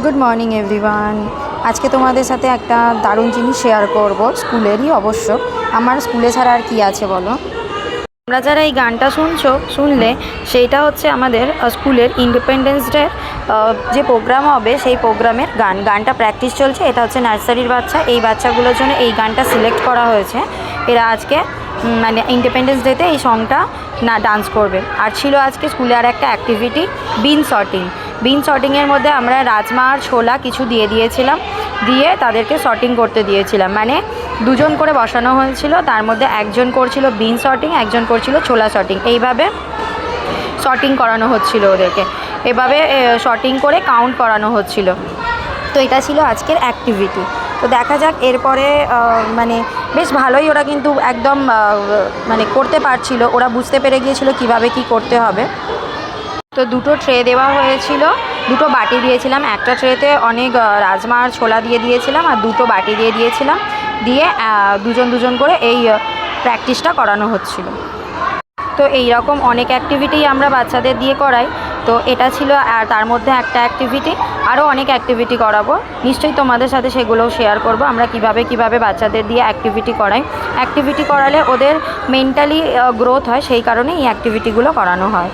Good morning everyone. আজকে তোমাদের সাথে একটা দারুণ জিনিস শেয়ার করব, স্কুলেরই অবশ্য। আমার স্কুলে ছাড়া আর কি আছে বলো। তোমরা যারা এই গানটা শুনলে সেইটা হচ্ছে আমাদের স্কুলের ইন্ডিপেন্ডেন্স ডে যে প্রোগ্রাম হবে সেই প্রোগ্রামের গানটা প্র্যাকটিস চলছে। এটা হচ্ছে নার্সারির বাচ্চা, এই বাচ্চাগুলোর জন্য এই গানটা সিলেক্ট করা হয়েছে। এরা আজকে মানে ইন্ডিপেন্ডেন্স ডেতে এই সংটা ডান্স করবে। আর ছিল আজকে স্কুলে আর একটা অ্যাক্টিভিটি, বিন শর্টিংয়ের মধ্যে আমরা রাজমা আর ছোলা কিছু দিয়েছিলাম, দিয়ে তাদেরকে শর্টিং করতে দিয়েছিলাম। মানে দুজন করে বসানো হয়েছিল, তার মধ্যে একজন করছিল বিন শর্টিং, একজন করছিল ছোলা শর্টিং। এইভাবে শর্টিং করানো হচ্ছিল ওদেরকে, এভাবে শর্টিং করে কাউন্ট করানো হচ্ছিল। তো এটা ছিল আজকের অ্যাক্টিভিটি। তো দেখা যাক এরপরে মানে বেশ ভালোই ওরা কিন্তু একদম মানে করতে পারছিল, ওরা বুঝতে পেরে গিয়েছিল কিভাবে কি করতে হবে। তো দুটো ট্রে দেওয়া হয়েছিল, দুটো বাটি দিয়েছিলাম। একটা ট্রেতে অনেক রাজমা আর ছোলা দিয়েছিলাম, আর দুটো বাটি দিয়েছিলাম। দিয়ে দুজন করে এই প্র্যাকটিসটা করানো হচ্ছিল। তো এই রকম অনেক অ্যাক্টিভিটি আমরা বাচ্চাদের দিয়ে করাই। তো এটা ছিল, আর তার মধ্যে একটা অ্যাক্টিভিটি, আরও অনেক অ্যাক্টিভিটি করাবো। নিশ্চয়ই তোমাদের সাথে সেগুলোও শেয়ার করব, আমরা কিভাবে বাচ্চাদের দিয়ে অ্যাক্টিভিটি করাই। অ্যাক্টিভিটি করালে ওদের মেন্টালি গ্রোথ হয়, সেই কারণে এই অ্যাক্টিভিটিগুলো করানো হয়।